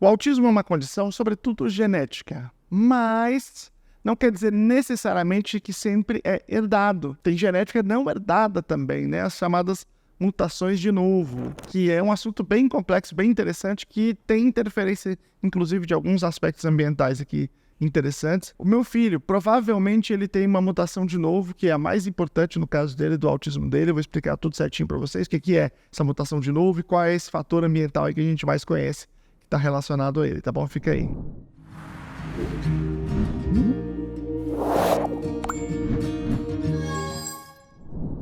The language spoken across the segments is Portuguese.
O autismo é uma condição, sobretudo, genética, mas não quer dizer necessariamente que sempre é herdado. Tem genética não herdada também, né? As chamadas mutações de novo, que é um assunto bem complexo, bem interessante, que tem interferência, inclusive, de alguns aspectos ambientais aqui interessantes. O meu filho, provavelmente ele tem uma mutação de novo, que é a mais importante no caso dele, do autismo dele. Eu vou explicar tudo certinho para vocês, o que é essa mutação de novo e qual é esse fator ambiental aí que a gente mais conhece, que está relacionado a ele, tá bom? Fica aí.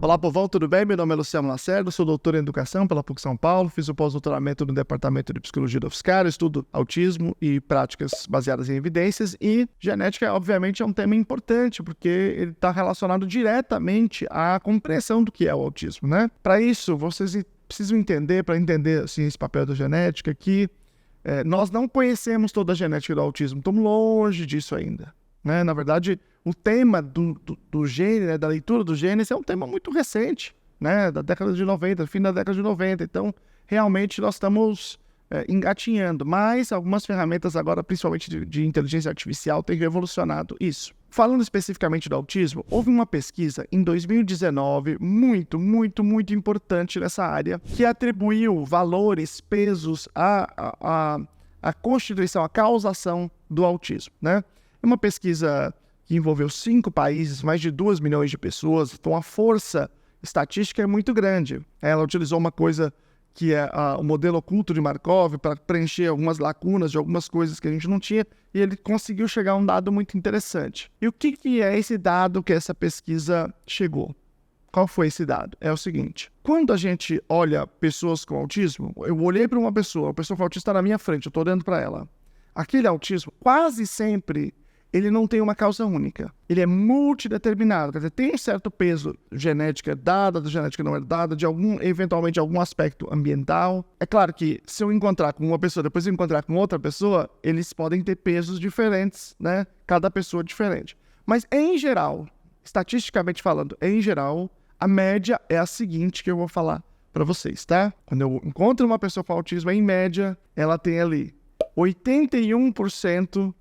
Olá, povão, tudo bem? Meu nome é Luciano Lacerda, sou doutor em Educação pela PUC São Paulo, fiz o pós-doutoramento no Departamento de Psicologia da UFSCar, estudo autismo e práticas baseadas em evidências, e genética, obviamente, é um tema importante, porque ele está relacionado diretamente à compreensão do que é o autismo, né? Para isso, vocês precisam entender, para entender assim, esse papel da genética, que nós não conhecemos toda a genética do autismo, estamos longe disso ainda, né? Na verdade, o tema do gene, né, da leitura do genes, é um tema muito recente, né, da década de 90, fim da década de 90. Então, realmente, nós estamos engatinhando. Mas algumas ferramentas agora, principalmente de inteligência artificial, têm revolucionado isso. Falando especificamente do autismo, houve uma pesquisa em 2019 muito importante nessa área, que atribuiu valores, pesos à constituição, à causação do autismo, né? É uma pesquisa que envolveu 5 países, mais de 2 milhões de pessoas, então a força estatística é muito grande. Ela utilizou uma coisa que é o modelo oculto de Markov para preencher algumas lacunas de algumas coisas que a gente não tinha, e ele conseguiu chegar a um dado muito interessante. E o que é esse dado que essa pesquisa chegou? Qual foi esse dado? É o seguinte: quando a gente olha pessoas com autismo, eu olhei para uma pessoa, a pessoa com autismo está na minha frente, eu estou olhando para ela. Aquele autismo, quase sempre, ele não tem uma causa única. Ele é multideterminado, quer dizer, tem um certo peso genético herdado, da genética não herdada, eventualmente algum aspecto ambiental. É claro que se eu encontrar com uma pessoa, depois eu encontrar com outra pessoa, eles podem ter pesos diferentes, né? Cada pessoa diferente. Mas em geral, estatisticamente falando, em geral, a média é a seguinte que eu vou falar para vocês, tá? Quando eu encontro uma pessoa com autismo, em média, ela tem ali 81%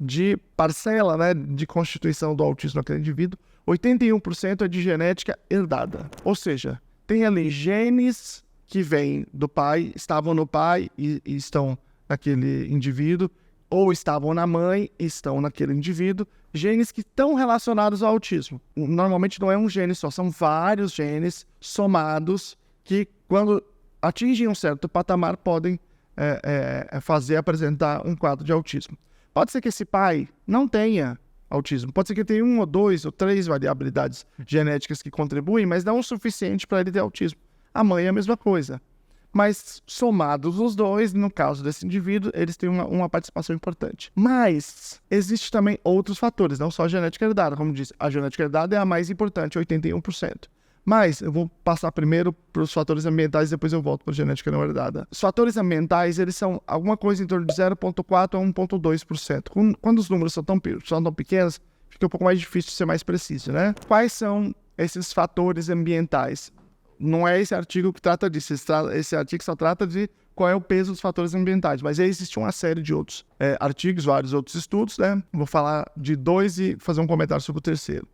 de parcela, né, de constituição do autismo naquele indivíduo, 81% é de genética herdada. Ou seja, tem ali genes que vêm do pai, estavam no pai e estão naquele indivíduo, ou estavam na mãe e estão naquele indivíduo, genes que estão relacionados ao autismo. Normalmente não é um gene só, são vários genes somados que, quando atingem um certo patamar, podem apresentar um quadro de autismo. Pode ser que esse pai não tenha autismo, pode ser que ele tenha 1 ou 2 ou 3 variabilidades genéticas que contribuem, mas não o suficiente para ele ter autismo. A mãe é a mesma coisa. Mas somados os dois, no caso desse indivíduo, eles têm uma participação importante. Mas existem também outros fatores, não só a genética herdada. Como disse, a genética herdada é a mais importante, 81%. Mas eu vou passar primeiro para os fatores ambientais e depois eu volto para a genética não herdada. Os fatores ambientais, eles são alguma coisa em torno de 0,4% a 1,2%. Quando os números são tão pequenos, fica um pouco mais difícil de ser mais preciso, né? Quais são esses fatores ambientais? Não é esse artigo que trata disso. Esse artigo só trata de qual é o peso dos fatores ambientais. Mas aí existe uma série de outros artigos, vários outros estudos, né? Vou falar de 2 e fazer um comentário sobre o terceiro.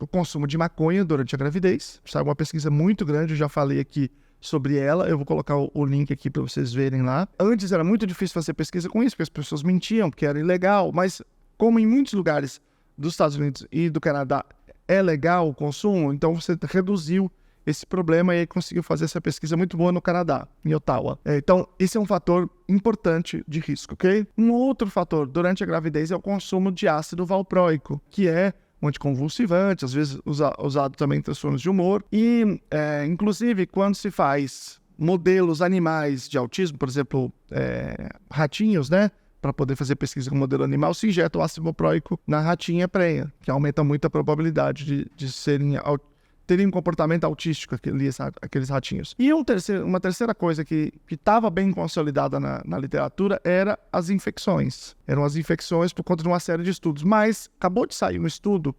O consumo de maconha durante a gravidez. Isso é uma pesquisa muito grande, eu já falei aqui sobre ela, eu vou colocar o link aqui para vocês verem lá. Antes era muito difícil fazer pesquisa com isso, porque as pessoas mentiam, porque era ilegal, mas como em muitos lugares dos Estados Unidos e do Canadá é legal o consumo, então você reduziu esse problema e aí conseguiu fazer essa pesquisa muito boa no Canadá, em Ottawa. Então, esse é um fator importante de risco, ok? Um outro fator durante a gravidez é o consumo de ácido valproico, que é um anticonvulsivante, às vezes usado também em transtornos de humor. E, inclusive, quando se faz modelos animais de autismo, por exemplo, ratinhos, né? Para poder fazer pesquisa com modelo animal, se injeta o ácido valproico na ratinha prenha, que aumenta muito a probabilidade de terem um comportamento autístico, aqueles ratinhos. E uma terceira coisa que estava bem consolidada na literatura era as infecções. Eram as infecções por conta de uma série de estudos. Mas acabou de sair um estudo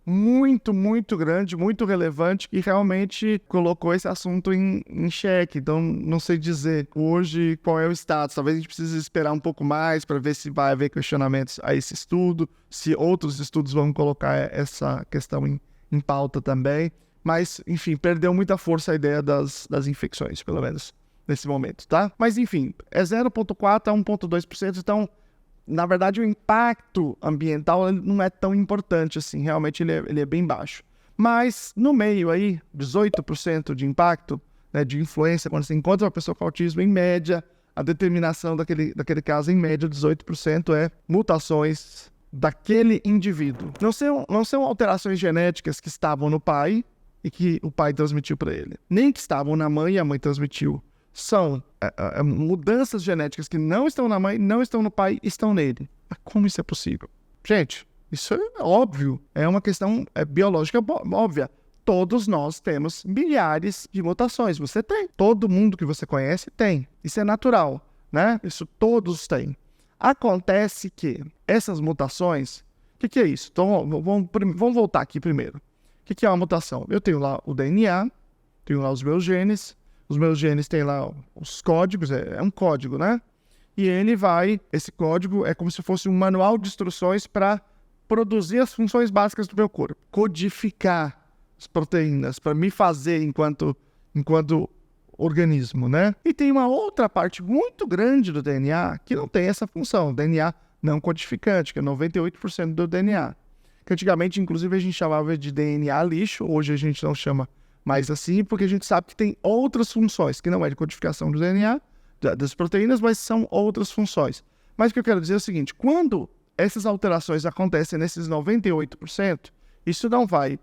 muito, muito grande, muito relevante, que realmente colocou esse assunto em xeque. Então, não sei dizer hoje qual é o status. Talvez a gente precise esperar um pouco mais para ver se vai haver questionamentos a esse estudo, se outros estudos vão colocar essa questão em pauta também. Mas, enfim, perdeu muita força a ideia das infecções, pelo menos nesse momento, tá? Mas, enfim, é 0,4% a 1,2%, então, na verdade, o impacto ambiental não é tão importante assim, realmente ele é bem baixo. Mas, no meio aí, 18% de impacto, né, de influência, quando você encontra uma pessoa com autismo, em média, a determinação daquele caso, em média, 18% é mutações daquele indivíduo. Não são alterações genéticas que estavam no pai e que o pai transmitiu para ele, nem que estavam na mãe e a mãe transmitiu. São mudanças genéticas que não estão na mãe, não estão no pai, estão nele. Mas como isso é possível? Gente, isso é óbvio. É uma questão biológica óbvia. Todos nós temos milhares de mutações. Você tem. Todo mundo que você conhece tem. Isso é natural, né? Isso todos têm. Acontece que essas mutações... O que é isso? Então, vamos voltar aqui primeiro. O que é uma mutação? Eu tenho lá o DNA, tenho lá os meus genes. Os meus genes têm lá os códigos, é um código, né? E esse código é como se fosse um manual de instruções para produzir as funções básicas do meu corpo. Codificar as proteínas, para me fazer enquanto organismo, né? E tem uma outra parte muito grande do DNA que não tem essa função, DNA não codificante, que é 98% do DNA. Que antigamente, inclusive, a gente chamava de DNA lixo, hoje a gente não chama mais assim, porque a gente sabe que tem outras funções, que não é de codificação do DNA, das proteínas, mas são outras funções. Mas o que eu quero dizer é o seguinte, quando essas alterações acontecem nesses 98%, isso não vai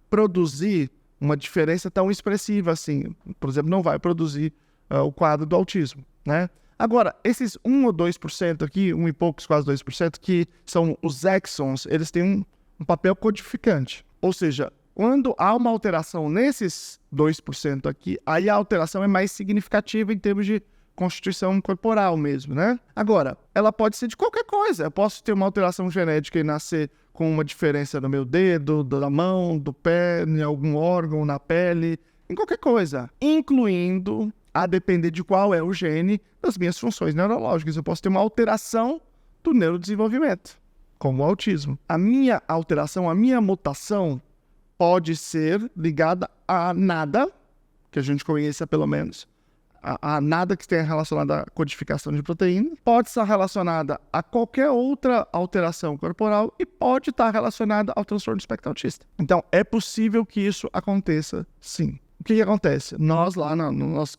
produzir uma diferença tão expressiva assim. Por exemplo, não vai produzir o quadro do autismo, né? Agora, esses 1 ou 2% aqui, 1 e poucos, quase 2%, que são os exons, eles têm um papel codificante. Ou seja, quando há uma alteração nesses 2% aqui, aí a alteração é mais significativa em termos de constituição corporal mesmo, né? Agora, ela pode ser de qualquer coisa. Eu posso ter uma alteração genética e nascer com uma diferença no meu dedo, da mão, do pé, em algum órgão, na pele, em qualquer coisa. Incluindo, a depender de qual é o gene, das minhas funções neurológicas. Eu posso ter uma alteração do neurodesenvolvimento, como o autismo. A minha alteração, a minha mutação, pode ser ligada a nada, que a gente conheça pelo menos, a nada que tenha relacionado à codificação de proteína, pode estar relacionada a qualquer outra alteração corporal e pode estar relacionada ao transtorno do espectro autista. Então, é possível que isso aconteça, sim. O que acontece? Nós lá,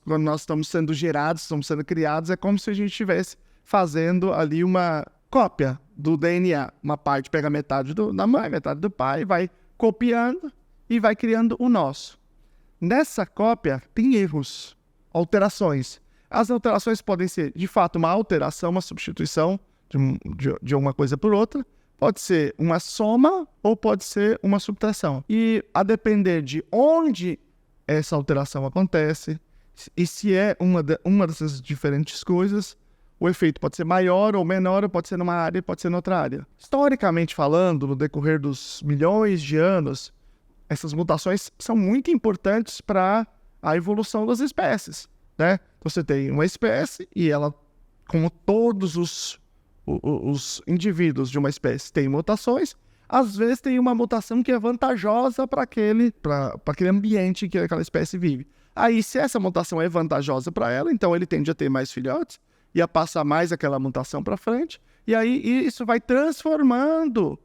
quando nós estamos sendo gerados, estamos sendo criados, é como se a gente estivesse fazendo ali uma cópia do DNA. Uma parte pega metade da mãe, metade do pai, vai copiando e vai criando o nosso. Nessa cópia tem erros, alterações. As alterações podem ser, de fato, uma alteração, uma substituição de uma coisa por outra. Pode ser uma soma ou pode ser uma subtração. E a depender de onde essa alteração acontece e se é uma dessas diferentes coisas, o efeito pode ser maior ou menor, ou pode ser numa área, pode ser noutra área. Historicamente falando, no decorrer dos milhões de anos, essas mutações são muito importantes para a evolução das espécies, né? Você tem uma espécie e ela, como todos os indivíduos de uma espécie têm mutações, às vezes tem uma mutação que é vantajosa para aquele ambiente em que aquela espécie vive. Aí, se essa mutação é vantajosa para ela, então ele tende a ter mais filhotes, e a passar mais aquela mutação para frente, e aí isso vai transformando,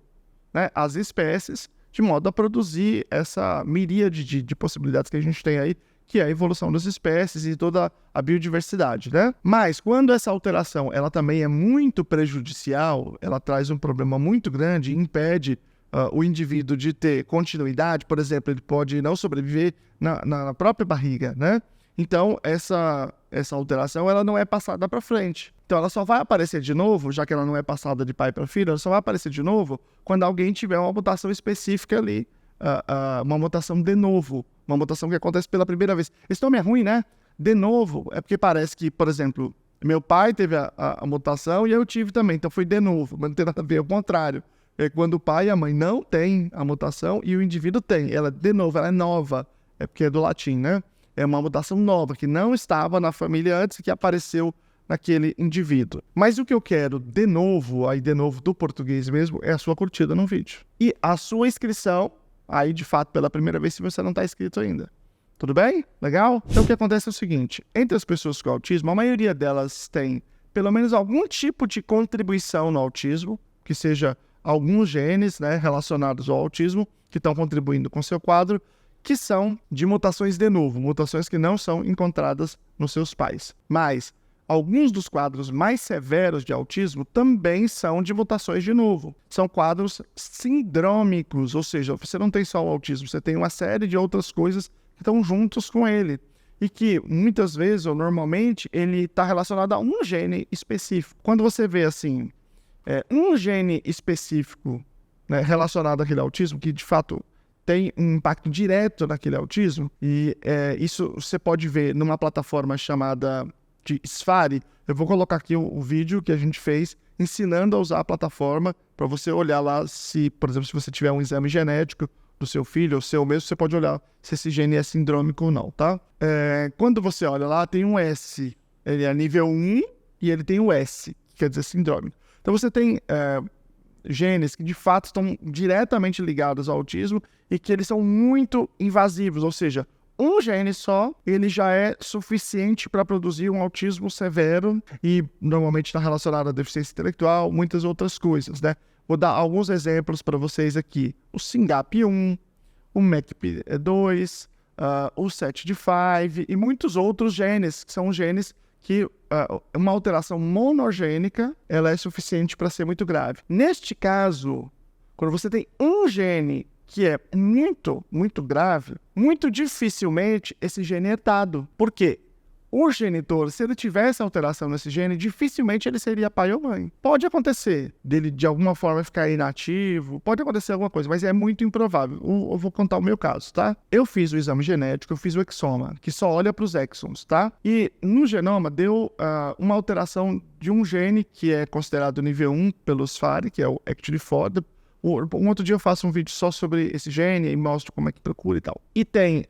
né, as espécies de modo a produzir essa miríade de possibilidades que a gente tem aí, que é a evolução das espécies e toda a biodiversidade, né? Mas quando essa alteração ela também é muito prejudicial, ela traz um problema muito grande, impede o indivíduo de ter continuidade, por exemplo, ele pode não sobreviver na própria barriga, né? Então, essa alteração ela não é passada para frente. Então, ela só vai aparecer de novo, já que ela não é passada de pai para filho, ela só vai aparecer de novo quando alguém tiver uma mutação específica ali, uma mutação de novo, uma mutação que acontece pela primeira vez. Esse nome é ruim, né? De novo, é porque parece que, por exemplo, meu pai teve a mutação e eu tive também, então foi de novo, mas não tem nada a ver, é o contrário. é quando o pai e a mãe não têm a mutação e o indivíduo tem. Ela, de novo, ela é nova, é porque é do latim, né? É uma mutação nova, que não estava na família antes e que apareceu naquele indivíduo. Mas o que eu quero, de novo do português mesmo, é a sua curtida no vídeo. E a sua inscrição, aí de fato pela primeira vez, se você não está inscrito ainda. Tudo bem? Legal? Então o que acontece é o seguinte, entre as pessoas com autismo, a maioria delas tem pelo menos algum tipo de contribuição no autismo, que seja alguns genes, né, relacionados ao autismo, que estão contribuindo com seu quadro, que são de mutações de novo, mutações que não são encontradas nos seus pais. Mas alguns dos quadros mais severos de autismo também são de mutações de novo. São quadros sindrômicos, ou seja, você não tem só o autismo, você tem uma série de outras coisas que estão juntos com ele. E que muitas vezes, ou normalmente, ele está relacionado a um gene específico. Quando você vê assim, um gene específico, né, relacionado àquele autismo, que de fato tem um impacto direto naquele autismo, e isso você pode ver numa plataforma chamada de SFARI. Eu vou colocar aqui o vídeo que a gente fez ensinando a usar a plataforma para você olhar lá se, por exemplo, se você tiver um exame genético do seu filho ou seu mesmo, você pode olhar se esse gene é sindrômico ou não, tá? Quando você olha lá, tem um S, ele é nível 1 e ele tem o S, que quer dizer sindrômico. Então você tem genes que de fato estão diretamente ligados ao autismo e que eles são muito invasivos, ou seja, um gene só, ele já é suficiente para produzir um autismo severo e normalmente está relacionado à deficiência intelectual, muitas outras coisas, né? Vou dar alguns exemplos para vocês aqui. O SYNGAP1, o MECP2, o SETD5 e muitos outros genes, que são genes que uma alteração monogênica ela é suficiente para ser muito grave. Neste caso, quando você tem um gene que é muito, muito grave, muito dificilmente esse gene é herdado. Por quê? O genitor, se ele tivesse alteração nesse gene, dificilmente ele seria pai ou mãe. Pode acontecer dele, de alguma forma, ficar inativo, pode acontecer alguma coisa, mas é muito improvável. Eu vou contar o meu caso, tá? Eu fiz o exame genético, eu fiz o exoma, que só olha para os exons, tá? E no genoma deu uma alteração de um gene que é considerado nível 1 pelo SFARI, que é o ACTD4. Um outro dia eu faço um vídeo só sobre esse gene e mostro como é que procura e tal. E tem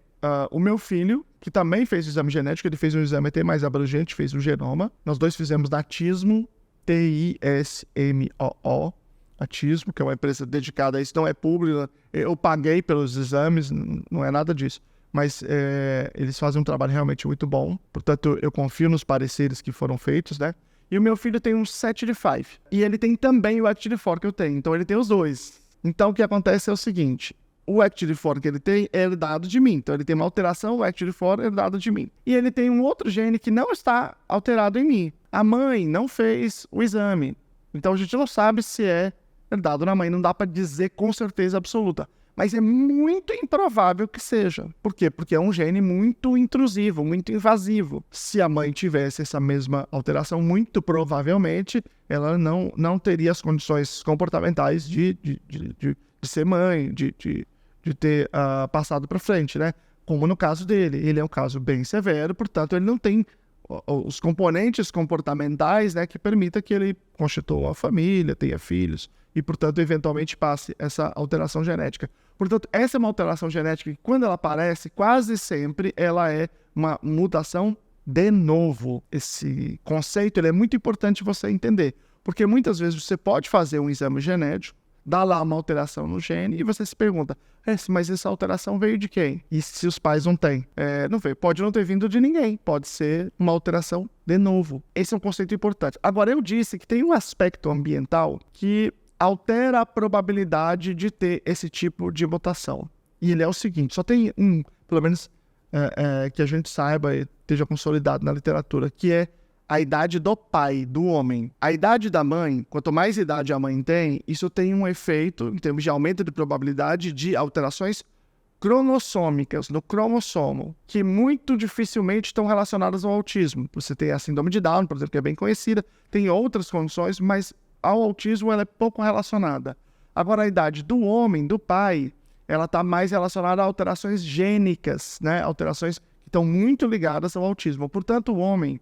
o meu filho, que também fez o exame genético, ele fez um exame até mais abrangente, fez o genoma. Nós dois fizemos na Tismo, TISMOO, a Tismo, que é uma empresa dedicada a isso, não é pública, eu paguei pelos exames, não é nada disso. Mas eles fazem um trabalho realmente muito bom, portanto eu confio nos pareceres que foram feitos, né? E o meu filho tem um SETD5, e ele tem também o ACTD4 que eu tenho, então ele tem os dois. Então o que acontece é o seguinte, o ACTD4 que ele tem é herdado de mim. Então ele tem uma alteração, o ACTD4 é herdado de mim. E ele tem um outro gene que não está alterado em mim. A mãe não fez o exame. Então a gente não sabe se é herdado na mãe. Não dá para dizer com certeza absoluta. Mas é muito improvável que seja. Por quê? Porque é um gene muito intrusivo, muito invasivo. Se a mãe tivesse essa mesma alteração, muito provavelmente ela não teria as condições comportamentais de ser mãe, de ter passado para frente, né? Como no caso dele. Ele é um caso bem severo, portanto, ele não tem os componentes comportamentais, né, que permita que ele constitua uma família, tenha filhos e, portanto, eventualmente passe essa alteração genética. Portanto, essa é uma alteração genética que, quando ela aparece, quase sempre ela é uma mutação de novo. Esse conceito ele é muito importante você entender, porque muitas vezes você pode fazer um exame genético, dá lá uma alteração no gene e você se pergunta, mas essa alteração veio de quem? E se os pais não têm? Não veio. Pode não ter vindo de ninguém. Pode ser uma alteração de novo. Esse é um conceito importante. Agora, eu disse que tem um aspecto ambiental que altera a probabilidade de ter esse tipo de mutação. E ele é o seguinte, só tem pelo menos que a gente saiba e esteja consolidado na literatura, que é a idade do pai, do homem. A idade da mãe, quanto mais idade a mãe tem, isso tem um efeito, em termos de aumento de probabilidade de alterações cromossômicas no cromossomo, que muito dificilmente estão relacionadas ao autismo. Você tem a síndrome de Down, por exemplo, que é bem conhecida, tem outras condições, mas ao autismo ela é pouco relacionada. Agora, a idade do homem, do pai, ela está mais relacionada a alterações gênicas, né? Alterações que estão muito ligadas ao autismo. Portanto, o homem...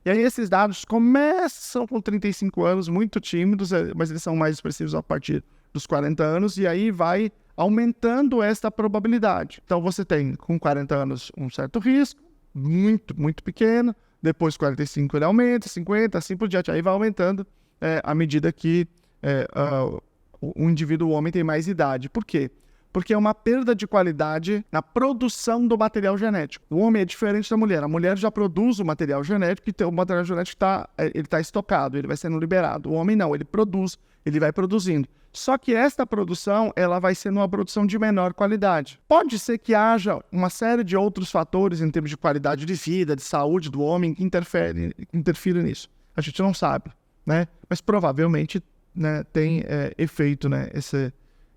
E aí esses dados começam com 35 anos, muito tímidos, mas eles são mais expressivos a partir dos 40 anos, e aí vai aumentando esta probabilidade. Então, você tem, com 40 anos, um certo risco, muito, muito pequeno, depois 45 ele aumenta, 50, assim por diante, aí vai aumentando à medida que o indivíduo, o homem, tem mais idade. Por quê? Porque é uma perda de qualidade na produção do material genético. O homem é diferente da mulher. A mulher já produz o material genético e o material genético está estocado, ele vai sendo liberado. O homem não, ele produz, ele vai produzindo. Só que esta produção, ela vai sendo uma produção de menor qualidade. Pode ser que haja uma série de outros fatores em termos de qualidade de vida, de saúde do homem que interfirem nisso. A gente não sabe, né? Mas provavelmente, né, tem efeito, né,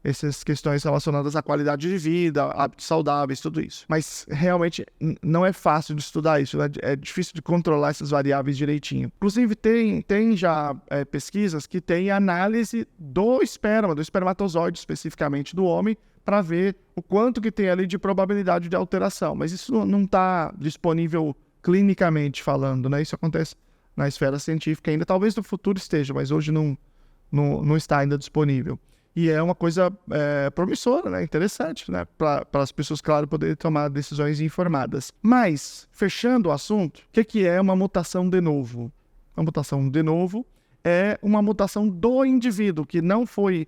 essas questões relacionadas à qualidade de vida, hábitos saudáveis, tudo isso. Mas realmente não é fácil de estudar isso, né? É difícil de controlar essas variáveis direitinho. Inclusive tem já pesquisas que têm análise do esperma, do espermatozoide especificamente do homem, para ver o quanto que tem ali de probabilidade de alteração. Mas isso não está disponível clinicamente falando, né? Isso acontece na esfera científica ainda. Talvez no futuro esteja, mas hoje não está ainda disponível. E é uma coisa promissora, né? Interessante, né? Para as pessoas, claro, poderem tomar decisões informadas. Mas, fechando o assunto, o que é uma mutação de novo? Uma mutação de novo é uma mutação do indivíduo, que não foi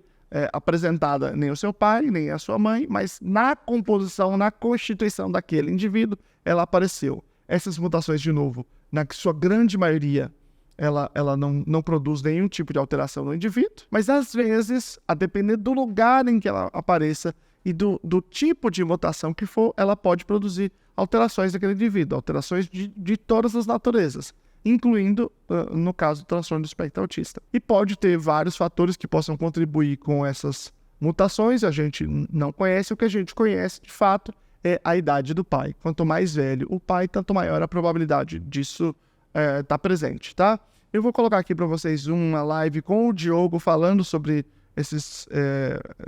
apresentada nem ao seu pai, nem à sua mãe, mas na composição, na constituição daquele indivíduo, ela apareceu. Essas mutações, de novo, na sua grande maioria, ela não produz nenhum tipo de alteração no indivíduo, mas às vezes, a depender do lugar em que ela apareça e do tipo de mutação que for, ela pode produzir alterações daquele indivíduo, alterações de todas as naturezas, incluindo, no caso, o transtorno do espectro autista. E pode ter vários fatores que possam contribuir com essas mutações, a gente não conhece. O que a gente conhece, de fato, é a idade do pai. Quanto mais velho o pai, tanto maior a probabilidade disso tá presente, tá? Eu vou colocar aqui para vocês uma live com o Diogo falando sobre esses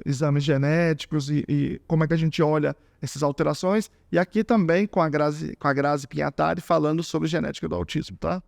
exames genéticos e como é que a gente olha essas alterações, e aqui também com a Grazi Pinhatari falando sobre genética do autismo, tá?